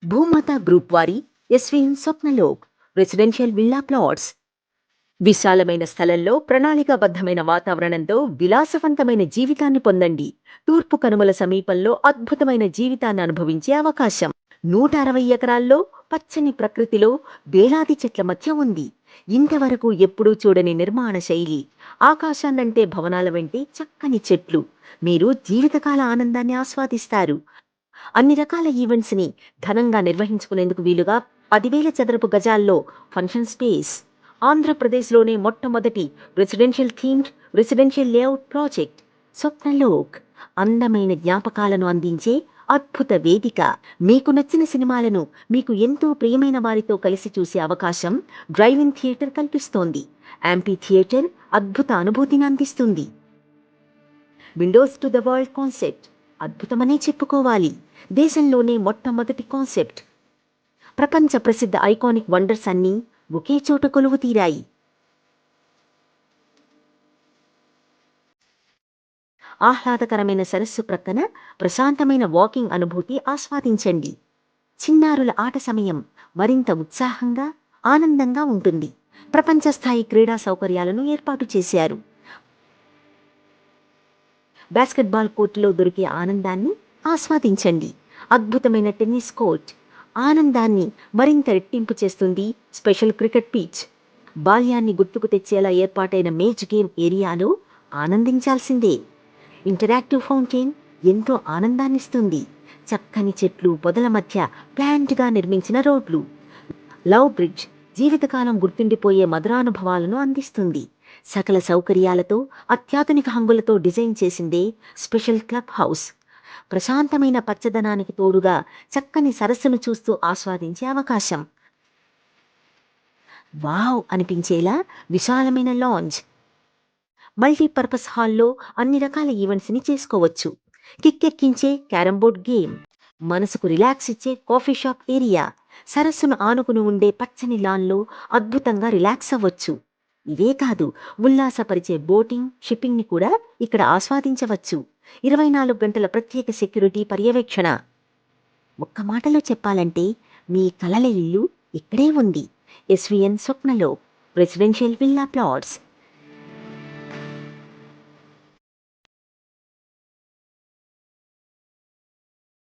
భూమాత గ్రూప్ వారి SVN Swapnalok residential villa plots విశాలమైన స్థలంలో ప్రణాళికాబద్ధమైన వాతావరణంతో విలాసవంతమైన జీవితాన్ని పొందండి. తూర్పు కనుమల సమీపంలో అద్భుతమైన జీవితాన్ని అనుభవించే అవకాశం. 160 ఎకరాల్లో పచ్చని ప్రకృతిలో వేలాది చెట్ల మధ్య ఉంది. ఇంతవరకు ఎప్పుడూ చూడని నిర్మాణ శైలి. ఆకాశాన్నంటే భవనాల వెంటే చక్కని చెట్లు. మీరు జీవితకాల ఆనందాన్ని ఆస్వాదిస్తారు. అన్ని రకాల ఈవెంట్స్ ని ఘనంగా నిర్వహించుకునేందుకు వీలుగా 10,000 చదరపు గజాల్లో ఫంక్షన్ స్పేస్. ఆంధ్రప్రదేశ్లోనే మొట్టమొదటి రెసిడెన్షియల్ లేఅవుట్ ప్రాజెక్ట్ స్వప్నలోక్. అందమైన జ్ఞాపకాలను అందించే అద్భుత వేదిక. మీకు నచ్చిన సినిమాలను మీకు ఎంతో ప్రియమైన వారితో కలిసి చూసే అవకాశం డ్రైవ్-ఇన్ థియేటర్ కల్పిస్తోంది. యాంపీ థియేటర్ అద్భుత అనుభూతిని అందిస్తుంది. Windows to the world concept అద్భుతమనే చెప్పుకోవాలి. దేశంలోనే మొట్టమొదటి కాన్సెప్ట్. ప్రపంచ ప్రసిద్ధ ఐకానిక్ వండర్స్ అన్నీ ఒకే చోట కొలువు తీరాయి. ఆహ్లాదకరమైన సరస్సు ప్రక్కన ప్రశాంతమైన వాకింగ్ అనుభూతి ఆస్వాదించండి. చిన్నారుల ఆట సమయం మరింత ఉత్సాహంగా, ఆనందంగా ఉంటుంది. ప్రపంచ స్థాయి క్రీడా సౌకర్యాలను ఏర్పాటు చేశారు. బాస్కెట్బాల్ కోర్టులో దొరికే ఆనందాన్ని ఆస్వాదించండి. అద్భుతమైన టెన్నిస్ కోర్ట్ ఆనందాన్ని మరింత రెట్టింపు చేస్తుంది. Special cricket pitch. బాల్యాన్ని గుర్తుకు తెచ్చేలా ఏర్పాటైన మేజ్ గేమ్ ఏరియాలో ఆనందించాల్సిందే. ఇంటరాక్టివ్ ఫౌంటైన్ ఎంతో ఆనందాన్నిస్తుంది. చక్కని చెట్లు, పొదల మధ్య ప్లాంట్గా నిర్మించిన రోడ్లు. లవ్ బ్రిడ్జ్ జీవితకాలం గుర్తుండిపోయే మధురానుభవాలను అందిస్తుంది. సకల సౌకర్యాలతో అత్యాధునిక హంగులతో డిజైన్ చేసిందే స్పెషల్ క్లబ్ హౌస్. ప్రశాంతమైన పచ్చదనానికి తోడుగా చక్కని సరస్సును చూస్తూ ఆస్వాదించే అవకాశం. వావ్ అనిపించేలా విశాలమైన లాంజ్. మల్టీపర్పస్ హాల్లో అన్ని రకాల ఈవెంట్స్ని చేసుకోవచ్చు. కిక్కెక్కించే క్యారమ్ బోర్డ్ గేమ్. మనసుకు రిలాక్స్ ఇచ్చే కాఫీ షాప్ ఏరియా. సరస్సును ఆనుకుని ఉండే పచ్చని లాన్లో అద్భుతంగా రిలాక్స్ అవ్వచ్చు. ఇవే కాదు, ఉల్లాసపరిచే బోటింగ్, షిప్పింగ్ని కూడా ఇక్కడ ఆస్వాదించవచ్చు. 24 గంటల ప్రత్యేక సెక్యూరిటీ పర్యవేక్షణ. ఒక్క మాటలో చెప్పాలంటే మీ కలల ఇల్లు ఇక్కడే ఉంది. SVN Swapnalok residential villa plots.